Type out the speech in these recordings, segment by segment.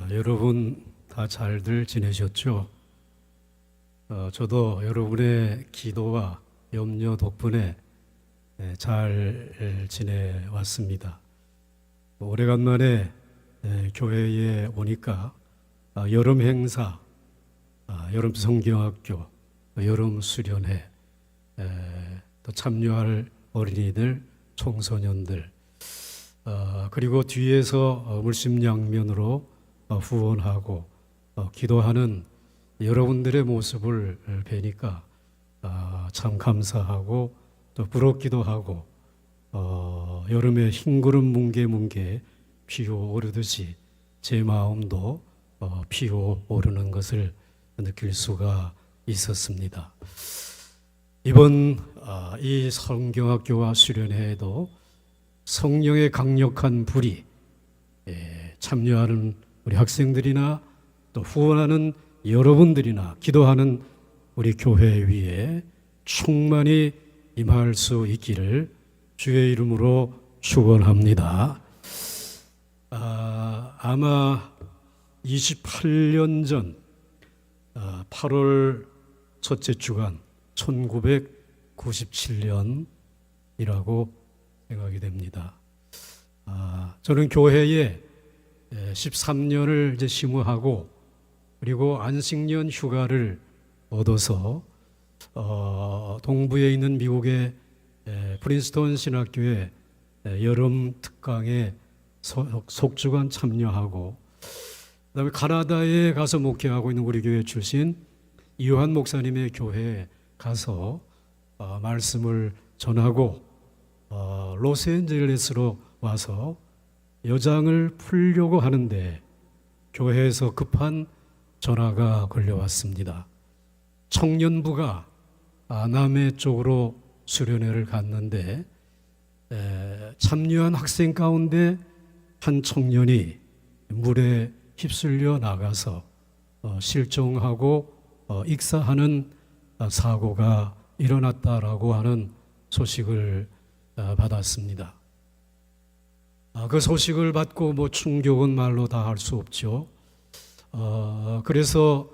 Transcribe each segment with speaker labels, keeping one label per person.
Speaker 1: 여러분 다 잘들 지내셨죠? 저도 여러분의 기도와 염려 덕분에 잘 지내왔습니다. 오래간만에 교회에 오니까 여름 행사, 여름 성경학교, 여름 수련회, 또 참여할 어린이들, 청소년들, 그리고 뒤에서 물심양면으로 후원하고 기도하는 여러분들의 모습을 뵈니까 참 감사하고 또 부럽기도 하고 여름에 흰구름 뭉게뭉게 피어오르듯이 제 마음도 피어오르는 것을 느낄 수가 있었습니다. 이번 이 성경학교와 수련회에도 성령의 강력한 불이 참여하는 우리 학생들이나 또 후원하는 여러분들이나 기도하는 우리 교회 위에 충만히 임할 수 있기를 주의 이름으로 축원합니다. 아마 28년 전 8월 첫째 주간 1997년이라고 생각이 됩니다. 저는 교회에 13년을 이제 심우하고 그리고 안식년 휴가를 얻어서 동부에 있는 미국의 프린스턴 신학교에 여름 특강에 속주간 참여하고 그다음에 카나다에 가서 목회하고 있는 우리 교회 출신 이요한 목사님의 교회에 가서 말씀을 전하고 로스앤젤레스로 와서 여장을 풀려고 하는데 교회에서 급한 전화가 걸려왔습니다. 청년부가 남해 쪽으로 수련회를 갔는데 참여한 학생 가운데 한 청년이 물에 휩쓸려 나가서 실종하고 익사하는 사고가 일어났다라고 하는 소식을 받았습니다. 그 소식을 받고 충격은 말로 다 할 수 없죠. 그래서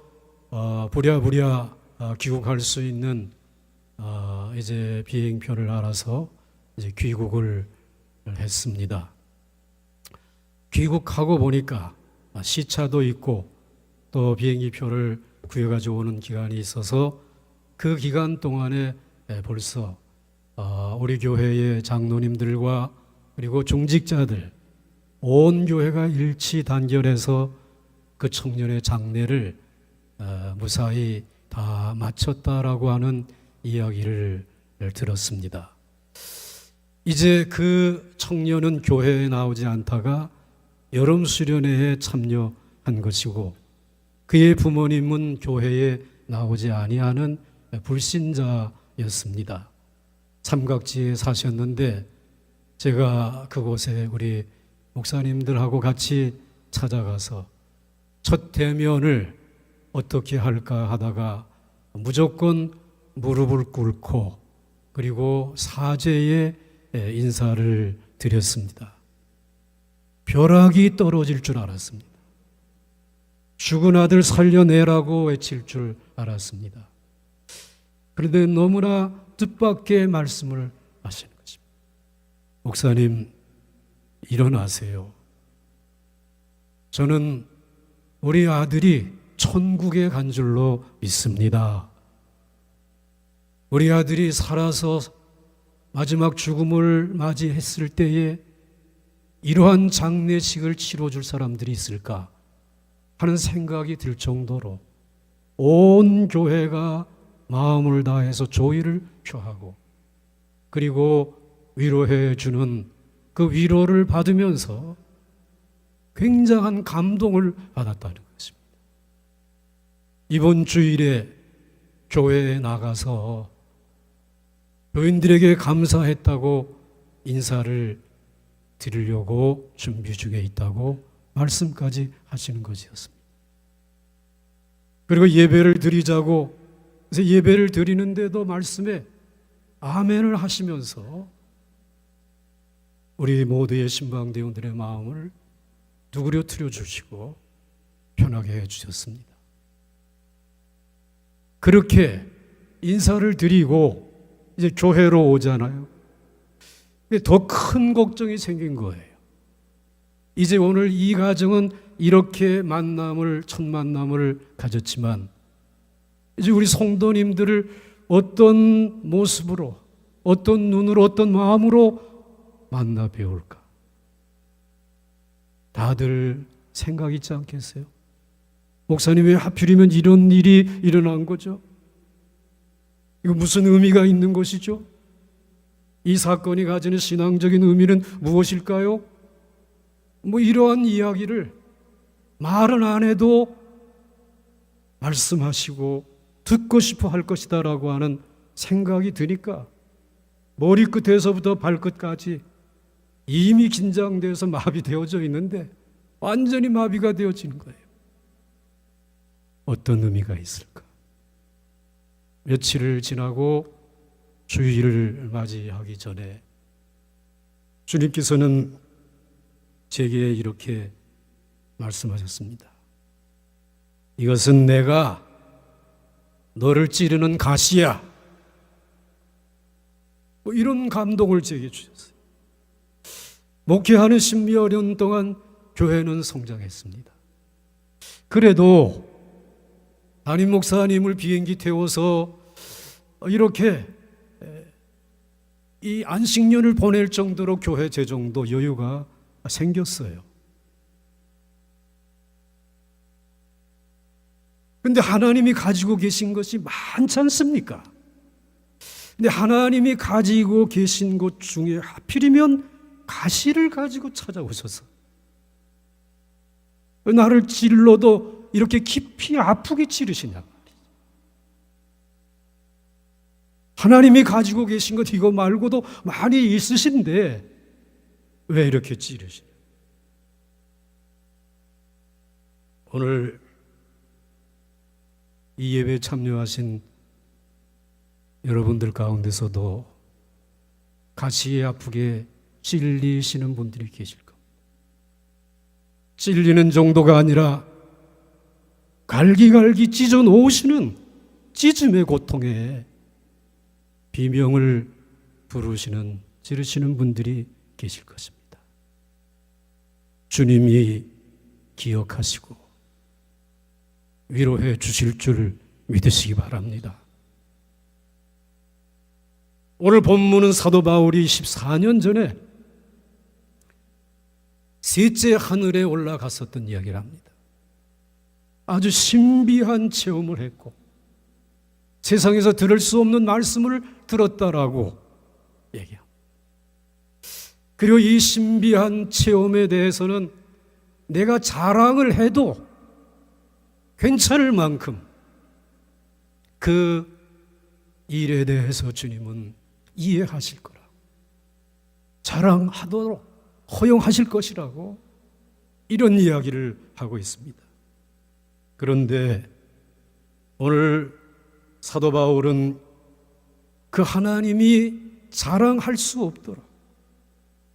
Speaker 1: 부랴부랴 귀국할 수 있는 이제 비행편을 알아서 이제 귀국을 했습니다. 귀국하고 보니까 시차도 있고 또 비행기표를 구해가지고 오는 기간이 있어서 그 기간 동안에 벌써 우리 교회의 장로님들과 그리고 중직자들 온 교회가 일치 단결해서 그 청년의 장례를 무사히 다 마쳤다라고 하는 이야기를 들었습니다. 이제 그 청년은 교회에 나오지 않다가 여름 수련회에 참여한 것이고 그의 부모님은 교회에 나오지 아니하는 불신자였습니다. 삼각지에 사셨는데 제가 그곳에 우리 목사님들하고 같이 찾아가서 첫 대면을 어떻게 할까 하다가 무조건 무릎을 꿇고 그리고 사죄의 인사를 드렸습니다. 벼락이 떨어질 줄 알았습니다. 죽은 아들 살려내라고 외칠 줄 알았습니다. 그런데 너무나 뜻밖의 말씀을 하시는 것입니다. 목사님, 일어나세요. 저는 우리 아들이 천국에 간 줄로 믿습니다. 우리 아들이 살아서 마지막 죽음을 맞이했을 때에 이러한 장례식을 치러줄 사람들이 있을까 하는 생각이 들 정도로 온 교회가 마음을 다해서 조의를 표하고 그리고 위로해 주는 그 위로를 받으면서 굉장한 감동을 받았다는 것입니다. 이번 주일에 교회에 나가서 교인들에게 감사했다고 인사를 드리려고 준비 중에 있다고 말씀까지 하시는 것이었습니다. 그리고 예배를 드리자고 그래서 예배를 드리는데도 말씀에 아멘을 하시면서 우리 모두의 신방대원들의 마음을 누그러뜨려 주시고 편하게 해주셨습니다. 그렇게 인사를 드리고 이제 교회로 오잖아요. 더 큰 걱정이 생긴 거예요. 이제 오늘 이 가정은 이렇게 첫 만남을 가졌지만 이제 우리 성도님들을 어떤 모습으로, 어떤 눈으로, 어떤 마음으로 만나 배울까? 다들 생각 있지 않겠어요? 목사님, 왜 하필이면 이런 일이 일어난 거죠? 이거 무슨 의미가 있는 것이죠? 이 사건이 가지는 신앙적인 의미는 무엇일까요? 이러한 이야기를 말은 안 해도 말씀하시고 듣고 싶어 할 것이다라고 하는 생각이 드니까 머리끝에서부터 발끝까지 이미 긴장돼서 마비되어져 있는데 완전히 마비가 되어지는 거예요. 어떤 의미가 있을까? 며칠을 지나고 주일을 맞이하기 전에 주님께서는 제게 이렇게 말씀하셨습니다. 이것은 내가 너를 찌르는 가시야. 이런 감동을 제게 주셨어요. 목회하는 10여 년 동안 교회는 성장했습니다. 그래도 담임 목사님을 비행기 태워서 이렇게 이 안식년을 보낼 정도로 교회 재정도 여유가 생겼어요. 그런데 하나님이 가지고 계신 것이 많지 않습니까? 근데 하나님이 가지고 계신 것 중에 하필이면 가시를 가지고 찾아오셔서 나를 찔러도 이렇게 깊이 아프게 찌르시냐 말이죠. 하나님이 가지고 계신 것 이거 말고도 많이 있으신데 왜 이렇게 찌르시냐? 오늘 이 예배에 참여하신 여러분들 가운데서도 가시에 아프게 찔리시는 분들이 계실 겁니다. 찔리는 정도가 아니라 갈기갈기 찢어 놓으시는 찢음의 고통에 비명을 부르시는, 지르시는 분들이 계실 것입니다. 주님이 기억하시고 위로해 주실 줄 믿으시기 바랍니다. 오늘 본문은 사도 바울이 14년 전에 셋째 하늘에 올라갔었던 이야기를 합니다. 아주 신비한 체험을 했고 세상에서 들을 수 없는 말씀을 들었다라고 얘기합니다. 그리고 이 신비한 체험에 대해서는 내가 자랑을 해도 괜찮을 만큼 그 일에 대해서 주님은 이해하실 거라고, 자랑하도록 허용하실 것이라고 이런 이야기를 하고 있습니다. 그런데 오늘 사도 바울은 그 하나님이 자랑할 수 없도록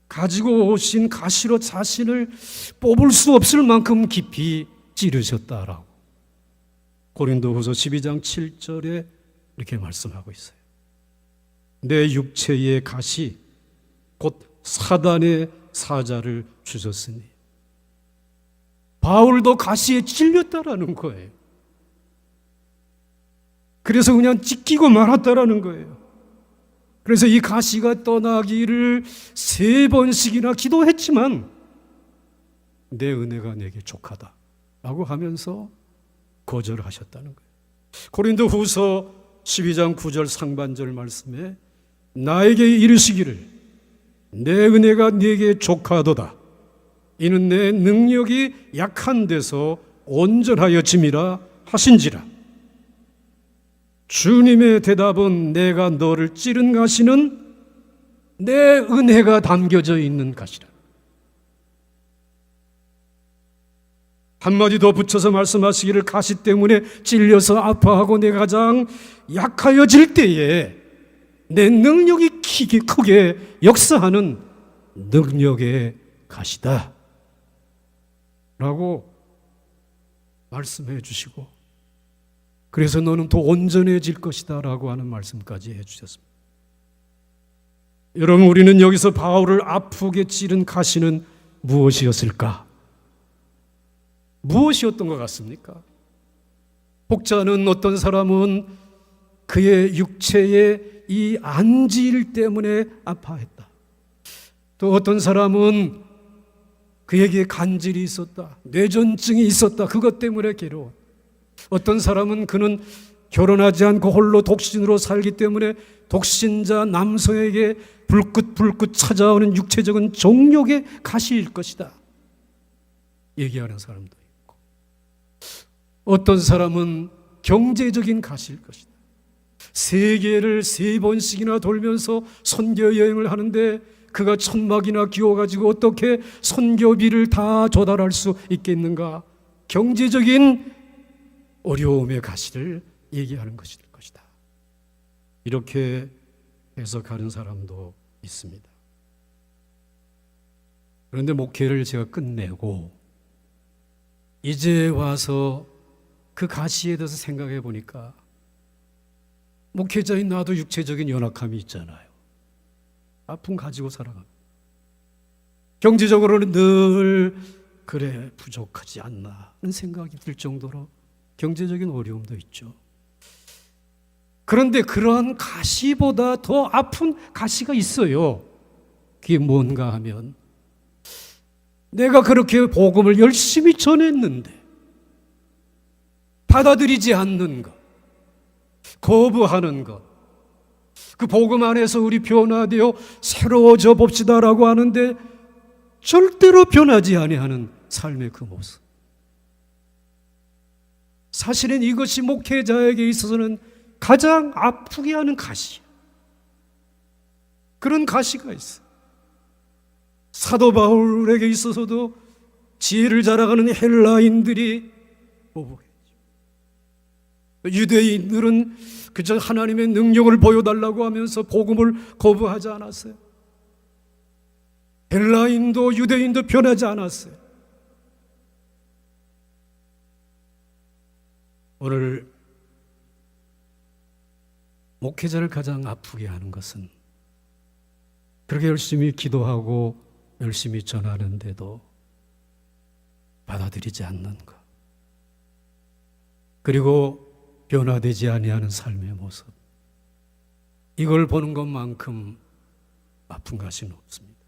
Speaker 1: 가지고 오신 가시로 자신을 뽑을 수 없을 만큼 깊이 찌르셨다라고 고린도후서 12장 7절에 이렇게 말씀하고 있어요. 내 육체의 가시 곧 사단의 사자를 주셨으니, 바울도 가시에 찔렸다라는 거예요. 그래서 그냥 찢기고 말았다라는 거예요. 그래서 이 가시가 떠나기를 3번씩이나 기도했지만 내 은혜가 내게 족하다 라고 하면서 거절하셨다는 거예요. 고린도후서 12장 9절 상반절 말씀에 나에게 이르시기를 내 은혜가 네게 족하도다. 이는 내 능력이 약한 데서 온전하여 짐이라 하신지라. 주님의 대답은 내가 너를 찌른 가시는 내 은혜가 담겨져 있는 가시라. 한마디 더 붙여서 말씀하시기를 가시 때문에 찔려서 아파하고 내가 가장 약하여질 때에 내 능력이 크게 역사하는 능력의 가시다 라고 말씀해 주시고, 그래서 너는 더 온전해질 것이다 라고 하는 말씀까지 해주셨습니다. 여러분, 우리는 여기서 바울을 아프게 찌른 가시는 무엇이었을까? 무엇이었던 것 같습니까? 혹자는 어떤 사람은 그의 육체의 이 안질 때문에 아파했다. 또 어떤 사람은 그에게 간질이 있었다. 뇌전증이 있었다. 그것 때문에 괴로워. 어떤 사람은 그는 결혼하지 않고 홀로 독신으로 살기 때문에 독신자 남성에게 불긋불긋 찾아오는 육체적인 정욕의 가시일 것이다 얘기하는 사람도 있고, 어떤 사람은 경제적인 가시일 것이다. 세계를 3번씩이나 돌면서 선교 여행을 하는데 그가 천막이나 기워가지고 어떻게 선교비를 다 조달할 수 있겠는가? 경제적인 어려움의 가시를 얘기하는 것일 것이다. 이렇게 해석하는 사람도 있습니다. 그런데 목회를 제가 끝내고 이제 와서 그 가시에 대해서 생각해 보니까 목회자인 나도 육체적인 연약함이 있잖아요. 아픔 가지고 살아갑니다. 경제적으로는 늘 그래 부족하지 않나 하는 생각이 들 정도로 경제적인 어려움도 있죠. 그런데 그러한 가시보다 더 아픈 가시가 있어요. 그게 뭔가 하면 내가 그렇게 복음을 열심히 전했는데 받아들이지 않는 것, 거부하는 것, 그 복음 안에서 우리 변화되어 새로워져 봅시다라고 하는데 절대로 변하지 아니하는 삶의 그 모습. 사실은 이것이 목회자에게 있어서는 가장 아프게 하는 가시. 그런 가시가 있어요. 사도 바울에게 있어서도 지혜를 자랑하는 헬라인들이 보복했죠. 유대인들은 그저 하나님의 능력을 보여달라고 하면서 복음을 거부하지 않았어요. 헬라인도 유대인도 변하지 않았어요. 오늘 목회자를 가장 아프게 하는 것은 그렇게 열심히 기도하고 열심히 전하는데도 받아들이지 않는 것, 그리고 변화되지 아니하는 삶의 모습, 이걸 보는 것만큼 아픈 가시는 없습니다.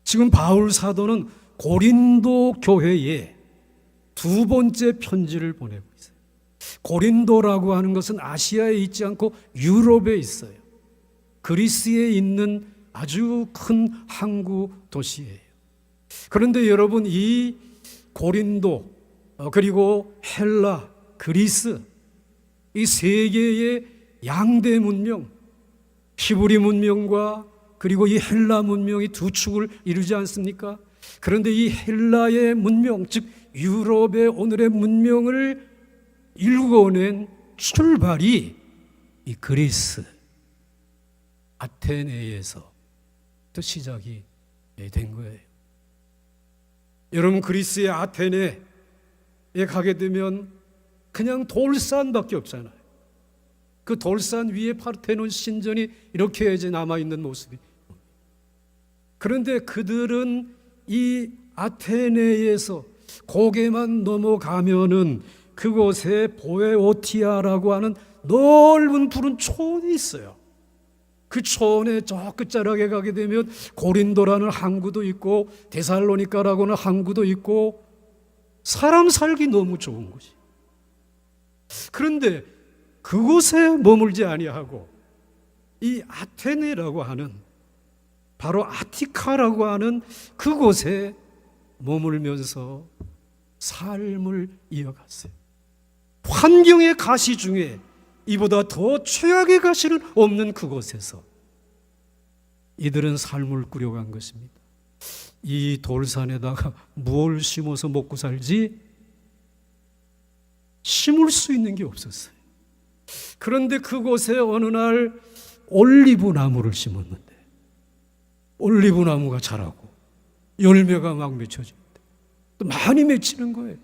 Speaker 1: 지금 바울 사도는 고린도 교회에 2번째 편지를 보내고 있어요. 고린도라고 하는 것은 아시아에 있지 않고 유럽에 있어요. 그리스에 있는 아주 큰 항구 도시예요. 그런데 여러분, 이 고린도 그리고 헬라, 그리스, 이 세 개의 양대 문명, 히브리 문명과 그리고 이 헬라 문명이 두 축을 이루지 않습니까? 그런데 이 헬라의 문명, 즉 유럽의 오늘의 문명을 일궈낸 출발이 이 그리스, 아테네에서 또 시작이 된 거예요. 여러분, 그리스의 아테네에 가게 되면 그냥 돌산밖에 없잖아요. 그 돌산 위에 파르테논 신전이 이렇게 이제 남아있는 모습이. 그런데 그들은 이 아테네에서 고개만 넘어가면은 그곳에 보에오티아라고 하는 넓은 푸른 초원이 있어요. 그 초원의 저 끝자락에 가게 되면 고린도라는 항구도 있고 데살로니카라고 하는 항구도 있고 사람 살기 너무 좋은 곳이. 그런데 그곳에 머물지 아니하고 이 아테네라고 하는, 바로 아티카라고 하는 그곳에 머물면서 삶을 이어갔어요. 환경의 가시 중에 이보다 더 최악의 가시는 없는 그곳에서 이들은 삶을 꾸려간 것입니다. 이 돌산에다가 뭘 심어서 먹고 살지? 심을 수 있는 게 없었어요. 그런데 그곳에 어느 날 올리브 나무를 심었는데 올리브 나무가 자라고 열매가 막 맺혀지는데 또 많이 맺히는 거예요.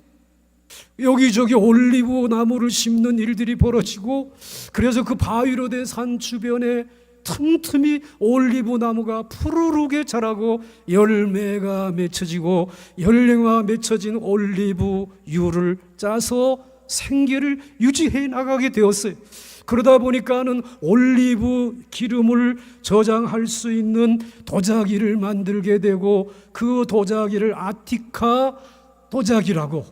Speaker 1: 여기저기 올리브 나무를 심는 일들이 벌어지고, 그래서 그 바위로 된 산 주변에 틈틈이 올리브 나무가 푸르르게 자라고 열매가 맺혀지고, 열매가 맺혀진 올리브 유를 짜서 생계를 유지해 나가게 되었어요. 그러다 보니까는 올리브 기름을 저장할 수 있는 도자기를 만들게 되고, 그 도자기를 아티카 도자기라고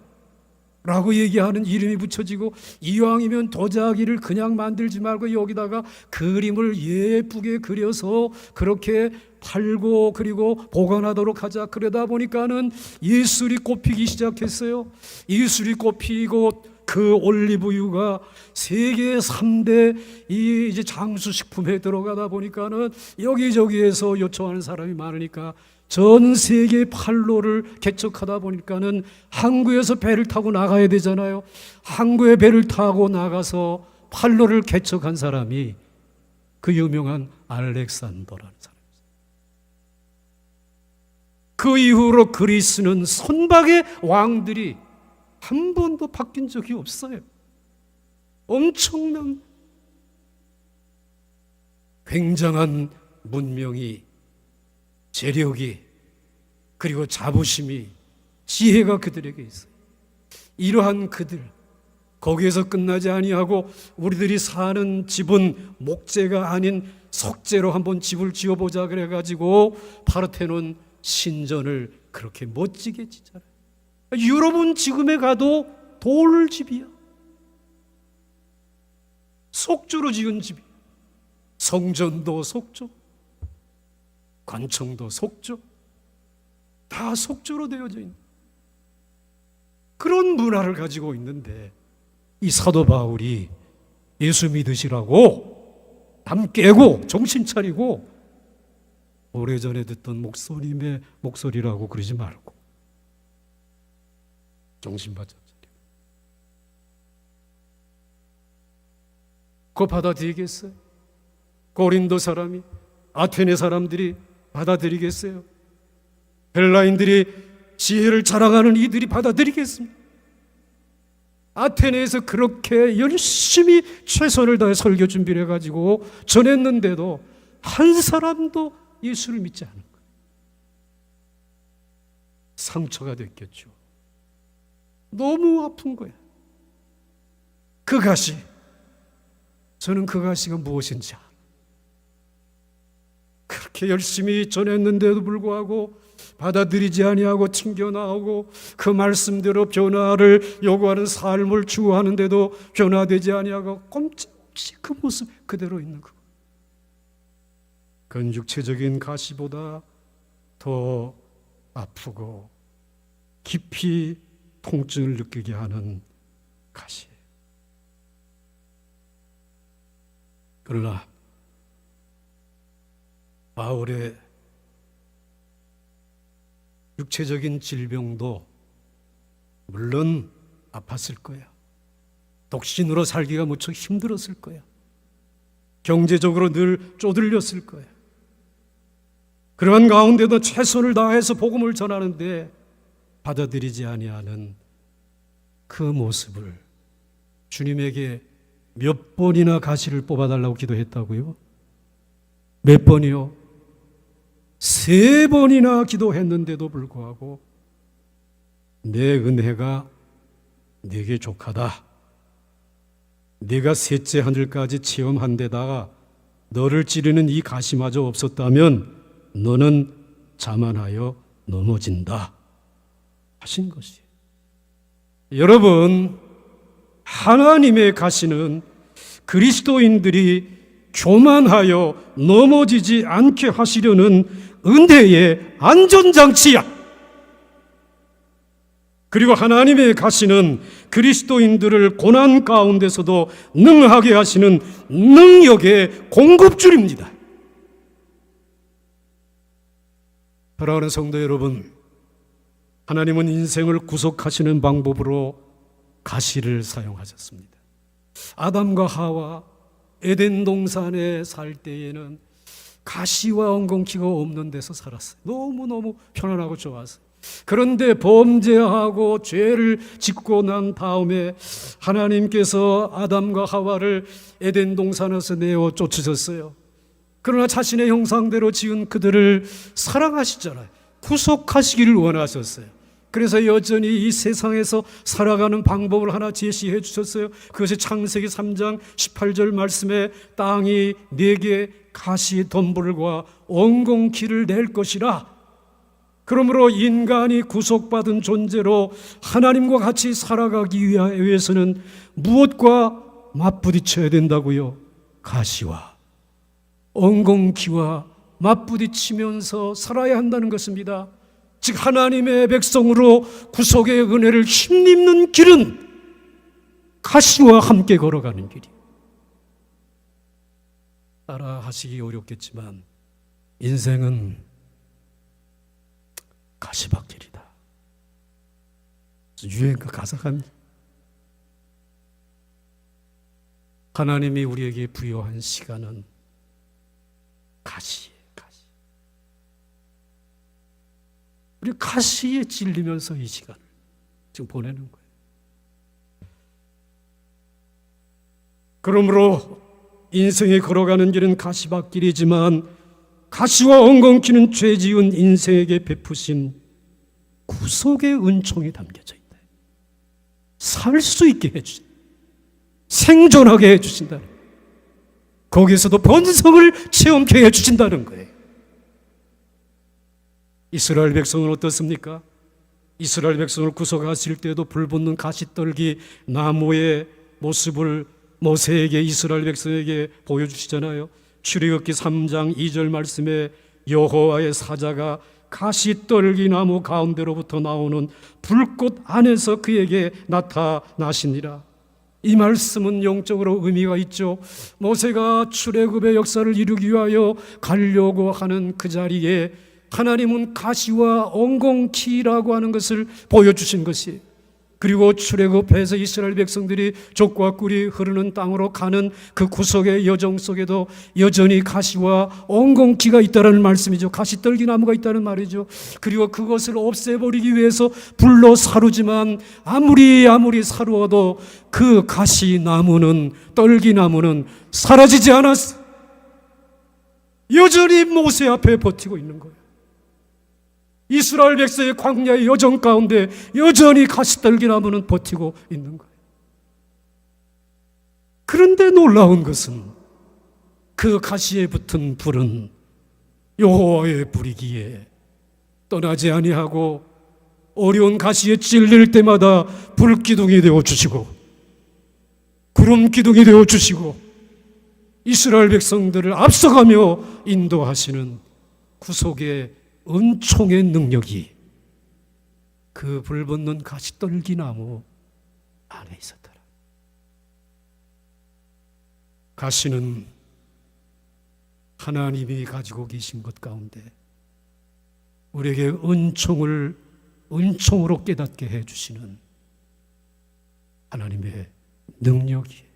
Speaker 1: 얘기하는 이름이 붙여지고, 이왕이면 도자기를 그냥 만들지 말고 여기다가 그림을 예쁘게 그려서 그렇게 팔고 그리고 보관하도록 하자. 그러다 보니까는 예술이 꼽히기 시작했어요. 예술이 꼽히고 그 올리브유가 세계 3대 이제 장수식품에 들어가다 보니까는 여기저기에서 요청하는 사람이 많으니까 전 세계 판로를 개척하다 보니까는 항구에서 배를 타고 나가야 되잖아요. 항구에 배를 타고 나가서 판로를 개척한 사람이 그 유명한 알렉산더라는 사람입니다. 그 이후로 그리스는 선박의 왕들이 한 번도 바뀐 적이 없어요. 엄청난 굉장한 문명이, 재력이, 그리고 자부심이, 지혜가 그들에게 있어요. 이러한 그들, 거기에서 끝나지 아니하고 우리들이 사는 집은 목재가 아닌 석재로 한번 집을 지어보자 그래가지고 파르테논 신전을 그렇게 멋지게 짓잖아요. 유럽은 지금에 가도 돌집이야. 석조로 지은 집이야. 성전도 석조, 관청도 석조, 다 석조로 되어져 있는 그런 문화를 가지고 있는데, 이 사도 바울이 예수 믿으시라고 담 깨고 정신 차리고 오래전에 듣던 목소님의 목소리라고 그러지 말고 정신 바짝 차리고 그거 받아들이겠어요? 고린도 사람이, 아테네 사람들이 받아들이겠어요? 헬라인들이 지혜를 자랑하는 이들이 받아들이겠습니까? 아테네에서 그렇게 열심히 최선을 다해 설교 준비를 해가지고 전했는데도 한 사람도 예수를 믿지 않은 거예요. 상처가 됐겠죠. 너무 아픈 거야. 그 가시, 저는 그 가시가 무엇인지 알아요. 그렇게 열심히 전했는데도 불구하고 받아들이지 아니하고 튕겨나오고, 그 말씀대로 변화를 요구하는 삶을 추구하는데도 변화되지 아니하고 꼼짝없이 그 모습 그대로 있는 거. 그건 육체적인 가시보다 더 아프고 깊이 통증을 느끼게 하는 가시예요. 그러나 바울의 육체적인 질병도 물론 아팠을 거야. 독신으로 살기가 무척 힘들었을 거야. 경제적으로 늘 쪼들렸을 거야. 그러한 가운데도 최선을 다해서 복음을 전하는데 받아들이지 아니하는 그 모습을 주님에게 몇 번이나 가시를 뽑아달라고 기도했다고요? 몇 번이요? 3번이나 기도했는데도 불구하고 내 은혜가 네게 족하다. 네가 셋째 하늘까지 체험한 데다가 너를 찌르는 이 가시마저 없었다면 너는 자만하여 넘어진다 하신 것이에요. 여러분, 하나님의 가시는 그리스도인들이 교만하여 넘어지지 않게 하시려는 은혜의 안전장치야. 그리고 하나님의 가시는 그리스도인들을 고난 가운데서도 능하게 하시는 능력의 공급줄입니다. 사랑하는 성도 여러분, 하나님은 인생을 구속하시는 방법으로 가시를 사용하셨습니다. 아담과 하와 에덴 동산에 살 때에는 가시와 엉겅퀴가 없는 데서 살았어요. 너무너무 편안하고 좋았어요. 그런데 범죄하고 죄를 짓고 난 다음에 하나님께서 아담과 하와를 에덴 동산에서 내어 쫓으셨어요. 그러나 자신의 형상대로 지은 그들을 사랑하시잖아요. 구속하시기를 원하셨어요. 그래서 여전히 이 세상에서 살아가는 방법을 하나 제시해 주셨어요. 그것이 창세기 3장 18절 말씀에 땅이 내게 가시 덤불과 엉겅퀴를 낼 것이라. 그러므로 인간이 구속받은 존재로 하나님과 같이 살아가기 위해서는 무엇과 맞부딪혀야 된다고요? 가시와 엉겅퀴와 맞부딪히면서 살아야 한다는 것입니다. 즉 하나님의 백성으로 구속의 은혜를 힘입는 길은 가시와 함께 걸어가는 길이에요. 따라 하시기 어렵겠지만 인생은 가시밭길이다. 유행가 가사가 하나님이 우리에게 부여한 시간은 가시예요. 가시. 우리 가시에 찔리면서 이 시간을 지금 보내는 거예요. 그러므로 인생에 걸어가는 길은 가시밭길이지만 가시와 엉겅퀴는 죄 지은 인생에게 베푸신 구속의 은총이 담겨져 있다. 살 수 있게 해주신다. 생존하게 해주신다. 거기에서도 번성을 체험케 해주신다는 거예요. 이스라엘 백성은 어떻습니까? 이스라엘 백성을 구속하실 때도 불붙는 가시떨기 나무의 모습을 모세에게 이스라엘 백성에게 보여주시잖아요. 출애굽기 3장 2절 말씀에 여호와의 사자가 가시떨기 나무 가운데로부터 나오는 불꽃 안에서 그에게 나타나시니라. 이 말씀은 영적으로 의미가 있죠. 모세가 출애굽의 역사를 이루기 위하여 가려고 하는 그 자리에 하나님은 가시와 엉겅퀴라고 하는 것을 보여주신 것이에요. 그리고 출애굽해서 이스라엘 백성들이 족과 꿀이 흐르는 땅으로 가는 그 구속의 여정 속에도 여전히 가시와 엉겅퀴가 있다는 말씀이죠. 가시떨기 나무가 있다는 말이죠. 그리고 그것을 없애버리기 위해서 불로 사루지만 아무리 사루어도 그 가시 나무는, 떨기 나무는 사라지지 않았어. 여전히 모세 앞에 버티고 있는 거예요. 이스라엘 백성의 광야의 여정 가운데 여전히 가시떨기 나무는 버티고 있는 거예요. 그런데 놀라운 것은 그 가시에 붙은 불은 여호와의 불이기에 떠나지 아니하고 어려운 가시에 찔릴 때마다 불기둥이 되어 주시고 구름 기둥이 되어 주시고 이스라엘 백성들을 앞서가며 인도하시는 구속의 은총의 능력이 그 불붙는 가시떨기 나무 안에 있었더라. 가시는 하나님이 가지고 계신 것 가운데 우리에게 은총으로 깨닫게 해주시는 하나님의 능력이에요.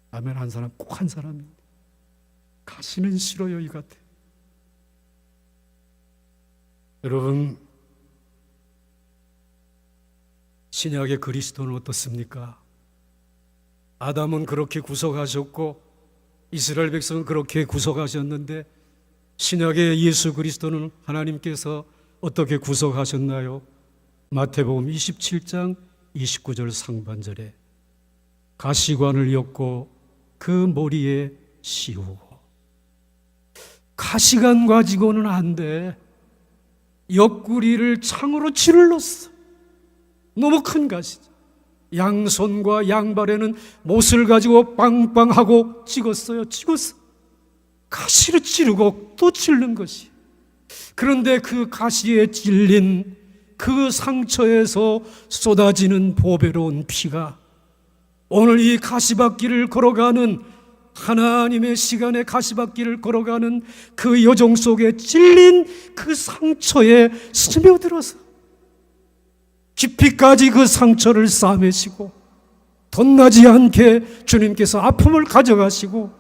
Speaker 1: 아멘. 한 사람, 꼭 한 사람입니다. 가시는 싫어요, 이 같아. 여러분, 신약의 그리스도는 어떻습니까? 아담은 그렇게 구속하셨고 이스라엘 백성은 그렇게 구속하셨는데 신약의 예수 그리스도는 하나님께서 어떻게 구속하셨나요? 마태복음 27장 29절 상반절에 가시관을 엮고 그 머리에 씌우고. 가시관 가지고는 안 돼. 옆구리를 창으로 찔렀어. 너무 큰 가시죠. 양손과 양발에는 못을 가지고 빵빵하고 찍었어요. 가시를 찌르고 또 찔른 것이. 그런데 그 가시에 찔린 그 상처에서 쏟아지는 보배로운 피가 오늘 이 가시밭길을 걸어가는, 하나님의 시간에 가시밭길을 걸어가는 그 여정 속에 찔린 그 상처에 스며들어서 깊이까지 그 상처를 싸매시고 덧나지 않게 주님께서 아픔을 가져가시고,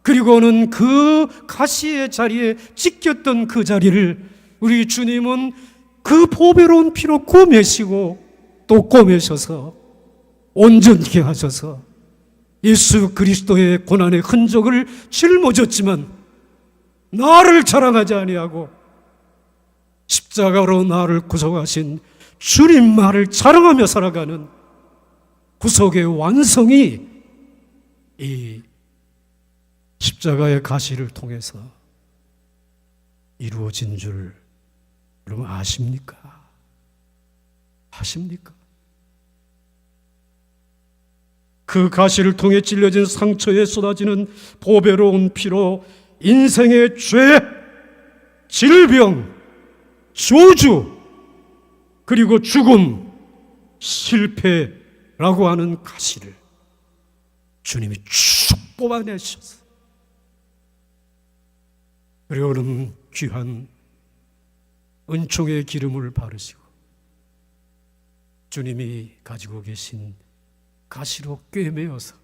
Speaker 1: 그리고는 그 가시의 자리에 찢겼던 그 자리를 우리 주님은 그 보배로운 피로 꼬매시고 또 꼬매셔서 온전케 하셔서 예수 그리스도의 고난의 흔적을 짊어졌지만 나를 자랑하지 아니하고 십자가로 나를 구속하신 주님 말을 자랑하며 살아가는 구속의 완성이 이 십자가의 가시를 통해서 이루어진 줄 여러분 아십니까? 아십니까? 그 가시를 통해 찔려진 상처에 쏟아지는 보배로운 피로 인생의 죄, 질병, 저주, 그리고 죽음, 실패라고 하는 가시를 주님이 쭉 뽑아내셨어요. 그리고 여러분 귀한 은총의 기름을 바르시고 주님이 가지고 계신 가시로 꿰매어서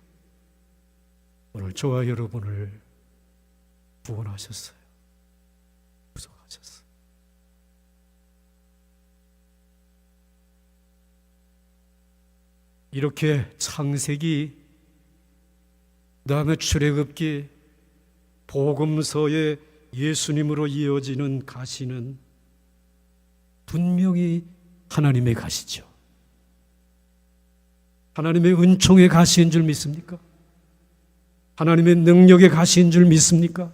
Speaker 1: 오늘 저와 여러분을 구원하셨어요. 구속하셨어요. 이렇게 창세기, 그다음에 출애굽기, 복음서에 예수님으로 이어지는 가시는 분명히 하나님의 가시죠. 하나님의 은총의 가시인 줄 믿습니까? 하나님의 능력의 가시인 줄 믿습니까?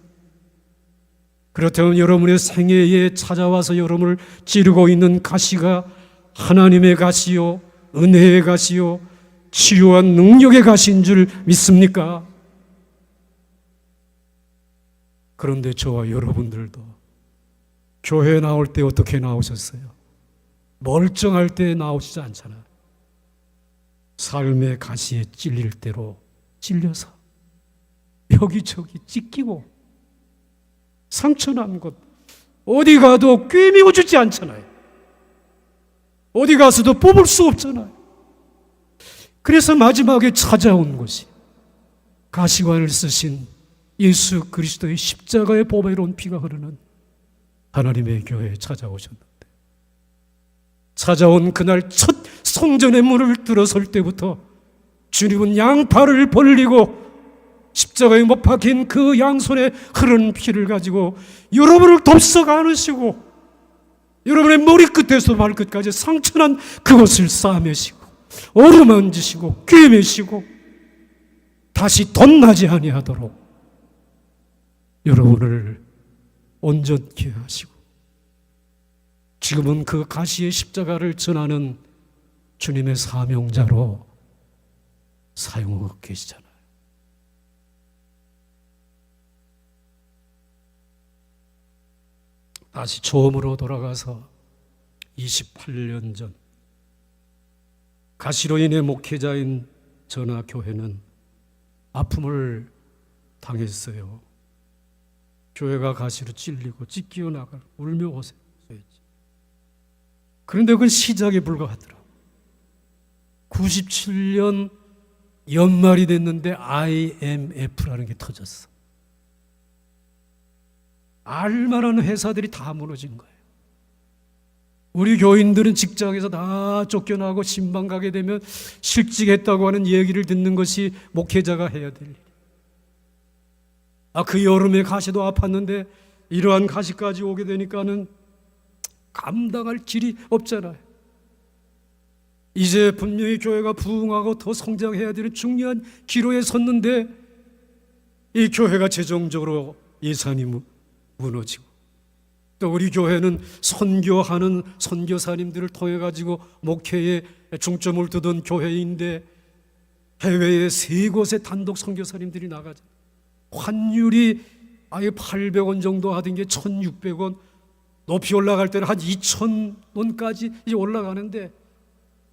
Speaker 1: 그렇다면 여러분의 생애에 찾아와서 여러분을 찌르고 있는 가시가 하나님의 가시요, 은혜의 가시요, 치유한 능력의 가시인 줄 믿습니까? 그런데 저와 여러분들도 교회에 나올 때 어떻게 나오셨어요? 멀쩡할 때 나오시지 않잖아요. 삶의 가시에 찔릴 대로 찔려서 여기저기 찢기고 상처난 곳 어디 가도 꿰매어주지 않잖아요. 어디 가서도 뽑을 수 없잖아요. 그래서 마지막에 찾아온 것이 가시관을 쓰신 예수 그리스도의 십자가의 보배로운 피가 흐르는 하나님의 교회에 찾아오셨는데, 찾아온 그날 첫 성전의 문을 들어설 때부터 주님은 양팔을 벌리고 십자가에 못 박힌 그 양손에 흐르는 피를 가지고 여러분을 덥석 안으시고 여러분의 머리끝에서 발끝까지 상처난 그것을 싸매시고 어루만지시고 꿰매시고 다시 덧나지 아니하도록 여러분을 온전케 하시고 지금은 그 가시의 십자가를 전하는 주님의 사명자로 사용하고 계시잖아요. 다시 처음으로 돌아가서 28년 전 가시로 인해 목회자인 저나 교회는 아픔을 당했어요. 교회가 가시로 찔리고 찢겨 나가고 울며 호소했지. 그런데 그건 시작에 불과하더라. 97년 연말이 됐는데 IMF라는 게 터졌어. 알만한 회사들이 다 무너진 거예요. 우리 교인들은 직장에서 다 쫓겨나고 신방 가게 되면 실직했다고 하는 얘기를 듣는 것이 목회자가 해야 될 일. 그 여름에 가시도 아팠는데 이러한 가시까지 오게 되니까는 감당할 길이 없잖아요. 이제 분명히 교회가 부흥하고 더 성장해야 되는 중요한 기로에 섰는데 이 교회가 재정적으로 예산이 무너지고 또 우리 교회는 선교하는 선교사님들을 통해 가지고 목회에 중점을 두던 교회인데 해외에 3곳에 단독 선교사님들이 나가죠. 환율이 아예 800원 정도 하던 게 1,600원, 높이 올라갈 때는 한 2,000원까지 이제 올라가는데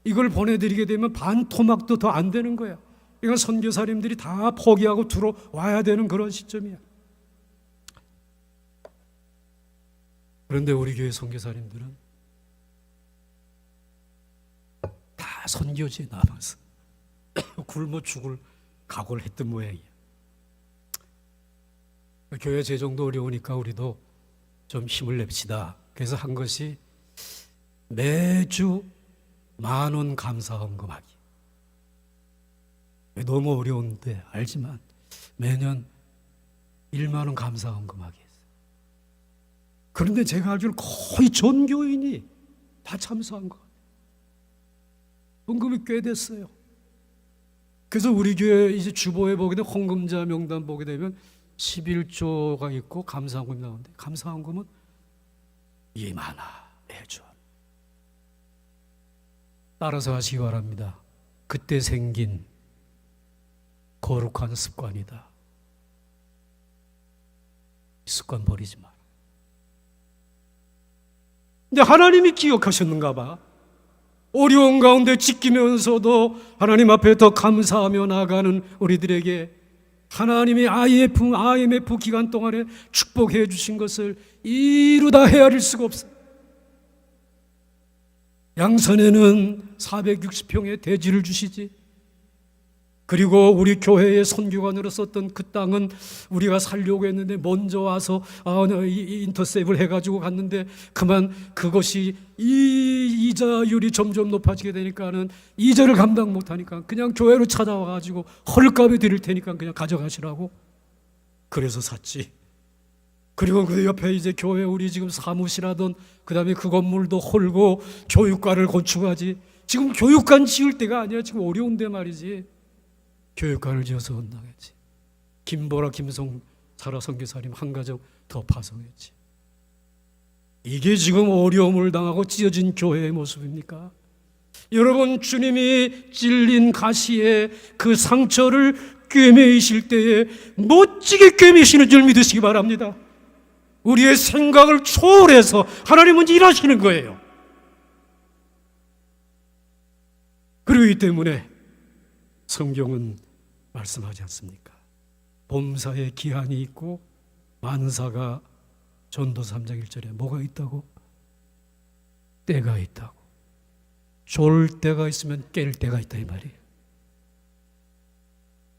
Speaker 1: 이걸 보내드리게 되면 반 토막도 더 안 되는 거야. 그러니까 선교사님들이 다 포기하고 들어와야 되는 그런 시점이야. 그런데 우리 교회 선교사님들은 다 선교지에 남아서 굶어 죽을 각오를 했던 모양이야. 교회 재정도 어려우니까 우리도 좀 힘을 냅시다. 그래서 한 것이 매주 10,000원 감사헌금하기. 너무 어려운데 알지만 매년 10,000원 감사헌금하기 했어요. 그런데 제가 알기로 거의 전 교인이 다 참석한 것 같아요. 헌금이 꽤 됐어요. 그래서 우리 교회 이제 주보에 보게 되면 헌금자 명단 보게 되면 11조가 있고 감사헌금이 나오는데 감사헌금은 이 많아 매주. 따라서 하시기 바랍니다. 그때 생긴 거룩한 습관이다. 이 습관 버리지 마라. 근데 하나님이 기억하셨는가 봐. 어려운 가운데 지키면서도 하나님 앞에 더 감사하며 나가는 우리들에게 하나님이 IMF 기간 동안에 축복해 주신 것을 이루다 헤아릴 수가 없어요. 양산에는 460평의 대지를 주시지. 그리고 우리 교회의 선교관으로 썼던 그 땅은 우리가 살려고 했는데 먼저 와서 인터셉을 해가지고 갔는데 그만 그것이 이자율이 점점 높아지게 되니까는 이자를 감당 못하니까 그냥 교회로 찾아와가지고 헐값에 드릴 테니까 그냥 가져가시라고. 그래서 샀지. 그리고 그 옆에 이제 교회 우리 지금 사무실하던 그 다음에 그 건물도 헐고 교육관을 건축하지. 지금 교육관 지을 때가 아니야. 지금 어려운데 말이지. 교육관을 지어서 헌당했지. 김보라 김성 사라 선교사님 한 가정 더 파송했지. 이게 지금 어려움을 당하고 찢어진 교회의 모습입니까? 여러분, 주님이 찔린 가시에 그 상처를 꿰매이실 때에 멋지게 꿰매시는 줄 믿으시기 바랍니다. 우리의 생각을 초월해서 하나님은 일하시는 거예요. 그렇기 때문에 성경은 말씀하지 않습니까? 봄사에 기한이 있고 만사가 전도 3장 1절에 뭐가 있다고? 때가 있다고. 졸 때가 있으면 깰 때가 있다 이 말이에요.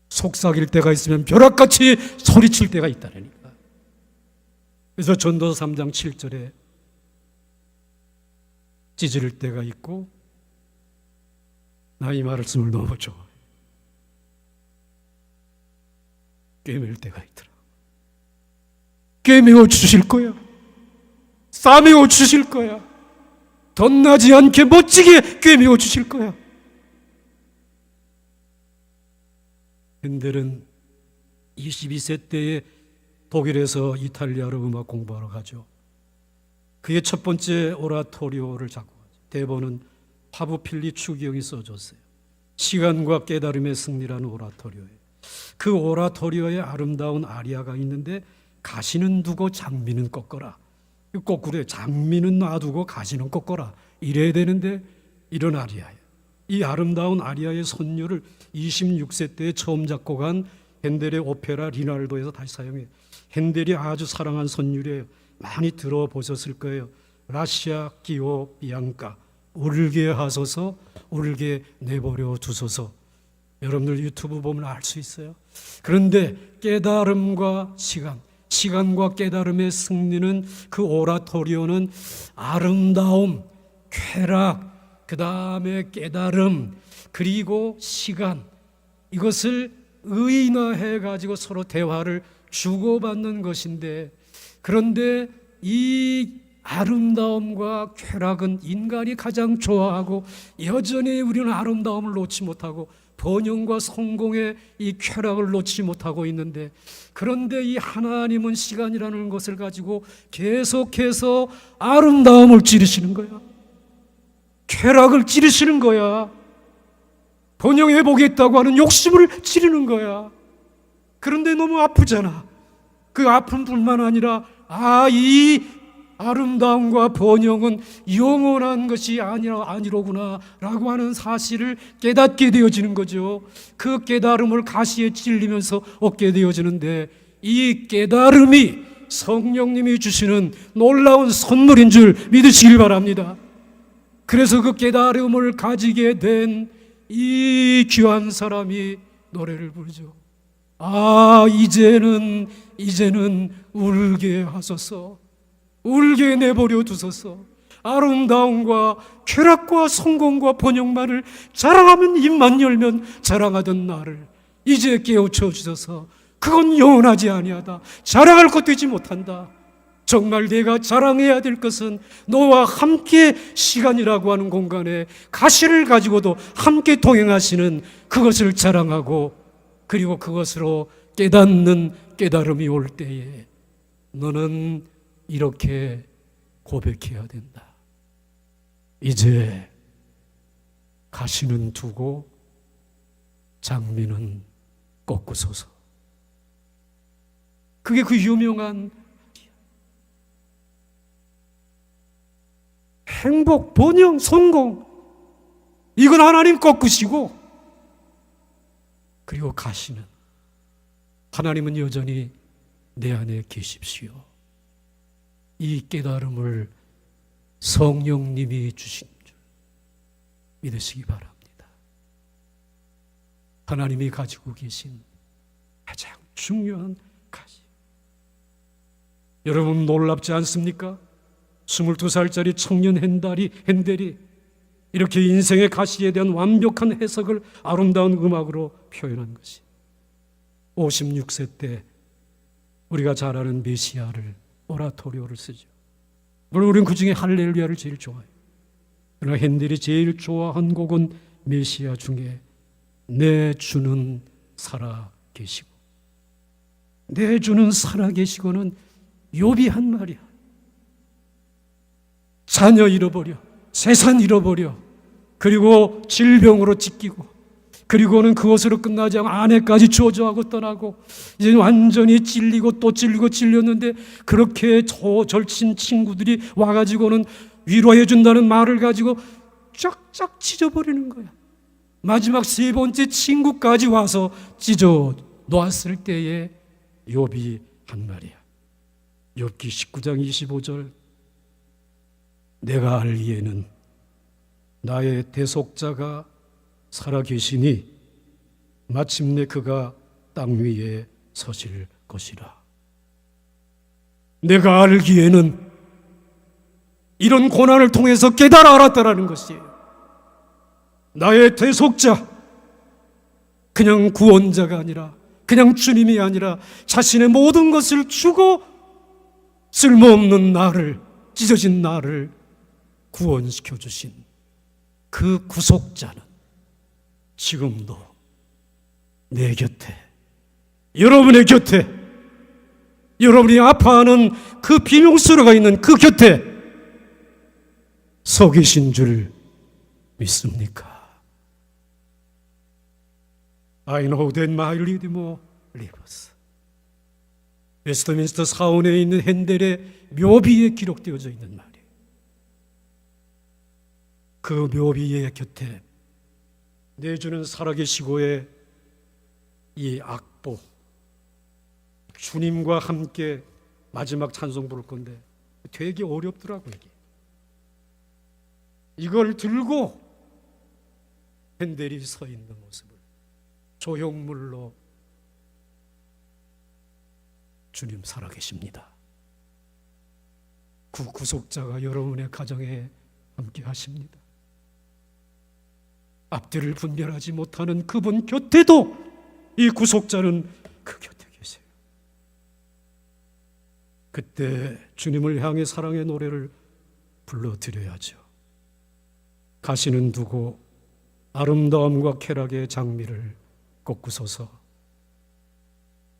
Speaker 1: 속삭일 때가 있으면 벼락같이 소리칠 때가 있다니까. 그래서 전도 3장 7절에 찢을 때가 있고 나 이 말씀을 너무 좋아해. 꿰맬 때가 있더라. 꿰매어 주실 거야. 싸매어 주실 거야. 덧나지 않게 멋지게 꿰매어 주실 거야. 핸델은 22세 때에 독일에서 이탈리아로 음악 공부하러 가죠. 그게 첫 번째 오라토리오를 작곡하죠. 대본은 파부필리 추기영이 써줬어요. 시간과 깨달음의 승리라는 오라토리오예요. 그 오라토리오에 아름다운 아리아가 있는데 가시는 두고 장미는 꺾어라. 거꾸로 장미는 놔두고 가시는 꺾어라. 이래야 되는데 이런 아리아예요. 이 아름다운 아리아의 선율을 26세 때에 처음 작곡한 핸델의 오페라 리날도에서 다시 사용해요. 핸델이 아주 사랑한 선율이에요. 많이 들어보셨을 거예요. 라시아 기오 비앙카, 울게 하소서, 울게 내버려 두소서. 여러분들 유튜브 보면 알 수 있어요. 그런데 깨달음과 시간과 깨달음의 승리는, 그 오라토리오는 아름다움, 쾌락, 그 다음에 깨달음, 그리고 시간, 이것을 의인화해 가지고 서로 대화를 주고받는 것인데, 그런데 이 아름다움과 쾌락은 인간이 가장 좋아하고 여전히 우리는 아름다움을 놓지 못하고 번영과 성공의 이 쾌락을 놓지 못하고 있는데, 그런데 이 하나님은 시간이라는 것을 가지고 계속해서 아름다움을 찌르시는 거야. 쾌락을 찌르시는 거야. 번영해 보겠다고 하는 욕심을 찌르는 거야. 그런데 너무 아프잖아. 그 아픔뿐만 아니라 이 아름다움과 번영은 영원한 것이 아니로구나 라고 하는 사실을 깨닫게 되어지는 거죠. 그 깨달음을 가시에 찔리면서 얻게 되어지는데, 이 깨달음이 성령님이 주시는 놀라운 선물인 줄 믿으시길 바랍니다. 그래서 그 깨달음을 가지게 된 이 귀한 사람이 노래를 부르죠. 이제는 울게 하소서. 울게 내버려 두소서. 아름다움과 쾌락과 성공과 번영만을 자랑하면 입만 열면 자랑하던 나를 이제 깨우쳐 주소서. 그건 영원하지 아니하다. 자랑할 것 되지 못한다. 정말 내가 자랑해야 될 것은 너와 함께 시간이라고 하는 공간에 가시를 가지고도 함께 동행하시는 그것을 자랑하고, 그리고 그것으로 깨닫는 깨달음이 올 때에 너는 이렇게 고백해야 된다. 이제 가시는 두고 장미는 꺾으소서. 그게 그 유명한 행복, 번영, 성공, 이건 하나님 꺾으시고, 그리고 가시는 하나님은 여전히 내 안에 계십시오. 이 깨달음을 성령님이 주신 줄 믿으시기 바랍니다. 하나님이 가지고 계신 가장 중요한 가시. 여러분 놀랍지 않습니까? 22살짜리 청년 핸델이 이렇게 인생의 가시에 대한 완벽한 해석을 아름다운 음악으로 표현한 것이 56세 때 우리가 잘 아는 메시아를, 오라토리오를 쓰죠. 물론 우리는 그 중에 할렐루야를 제일 좋아해요. 그러나 핸델이 제일 좋아한 곡은 메시아 중에 내 주는 살아 계시고, 내 주는 살아 계시고는 욥이 한 말이야. 자녀 잃어버려, 재산 잃어버려, 그리고 질병으로 찢기고, 그리고는 그것으로 끝나지 않고 아내까지 저주하고 떠나고, 이제 완전히 찔리고 또 찔리고 찔렸는데, 그렇게 절친 친구들이 와가지고는 위로해 준다는 말을 가지고 쫙쫙 찢어버리는 거야. 마지막 세 번째 친구까지 와서 찢어 놓았을 때에 욥이 한 말이야. 욥기 19장 25절, 내가 알기에는 나의 대속자가 살아계시니 마침내 그가 땅 위에 서실 것이라. 내가 알기에는 이런 고난을 통해서 깨달아 알았다라는 것이에요. 나의 대속자, 그냥 구원자가 아니라, 그냥 주님이 아니라 자신의 모든 것을 주고 쓸모없는 나를, 찢어진 나를 구원시켜 주신 그 구속자는 지금도 내 곁에, 여러분의 곁에, 여러분이 아파하는 그 비명소리가 있는 그 곁에 서 계신 줄 믿습니까? I know that my Redeemer lives. 웨스트민스터 사원에 있는 핸델의 묘비에 기록되어져 있는 말이에요. 그 묘비의 곁에 내 주는 살아계시고의 이 악보, 주님과 함께 마지막 찬송 부를 건데 되게 어렵더라고요. 이걸 들고 핸델이 서 있는 모습을 조형물로 주님 살아계십니다. 그 구속자가 여러분의 가정에 함께 하십니다. 앞뒤를 분별하지 못하는 그분 곁에도 이 구속자는 그 곁에 계세요. 그때 주님을 향해 사랑의 노래를 불러드려야죠. 가시는 두고 아름다움과 쾌락의 장미를 꺾으소서.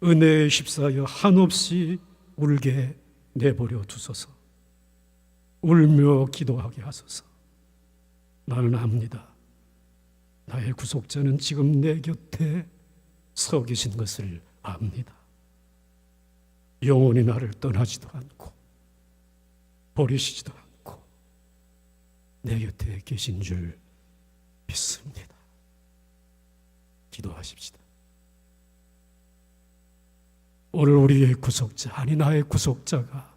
Speaker 1: 은혜에 휩싸여 한없이 울게 내버려 두소서. 울며 기도하게 하소서. 나는 압니다. 나의 구속자는 지금 내 곁에 서 계신 것을 압니다. 영원히 나를 떠나지도 않고 버리시지도 않고 내 곁에 계신 줄 믿습니다. 기도하십시다. 오늘 우리의 구속자, 아니 나의 구속자가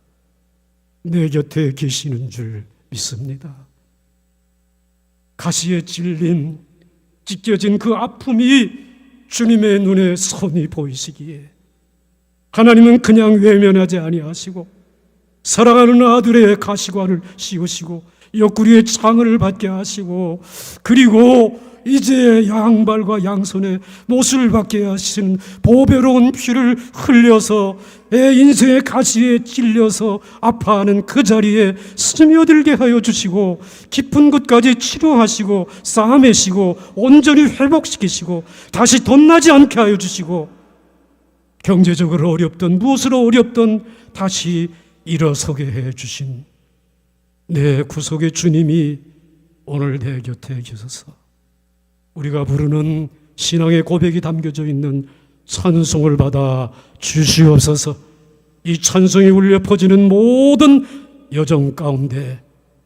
Speaker 1: 내 곁에 계시는 줄 믿습니다. 가시에 찔린, 찢겨진 그 아픔이 주님의 눈에 선히 보이시기에 하나님은 그냥 외면하지 아니하시고 사랑하는 아들의 가시관을 씌우시고 옆구리에 창을 받게 하시고, 그리고 이제 양발과 양손에 못을 받게 하신 보배로운 피를 흘려서 내 인생의 가시에 찔려서 아파하는 그 자리에 스며들게 하여 주시고, 깊은 곳까지 치료하시고 싸매시고 온전히 회복시키시고 다시 덧나지 않게 하여 주시고, 경제적으로 어렵던 무엇으로 어렵던 다시 일어서게 해 주신 내 구속의 주님이 오늘 내 곁에 계셔서 우리가 부르는 신앙의 고백이 담겨져 있는 찬송을 받아 주시옵소서. 이 찬송이 울려 퍼지는 모든 여정 가운데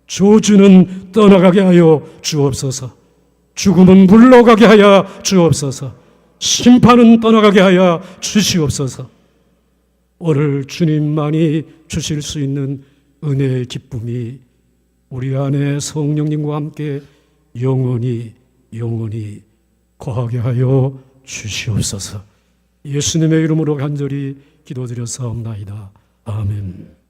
Speaker 1: 저주는 떠나가게 하여 주옵소서. 죽음은 물러가게 하여 주옵소서. 심판은 떠나가게 하여 주시옵소서. 오늘 주님만이 주실 수 있는 은혜의 기쁨이 우리 안에 성령님과 함께 영원히 거하게 하여 주시옵소서. 예수님의 이름으로 간절히 기도드렸사옵나이다. 아멘.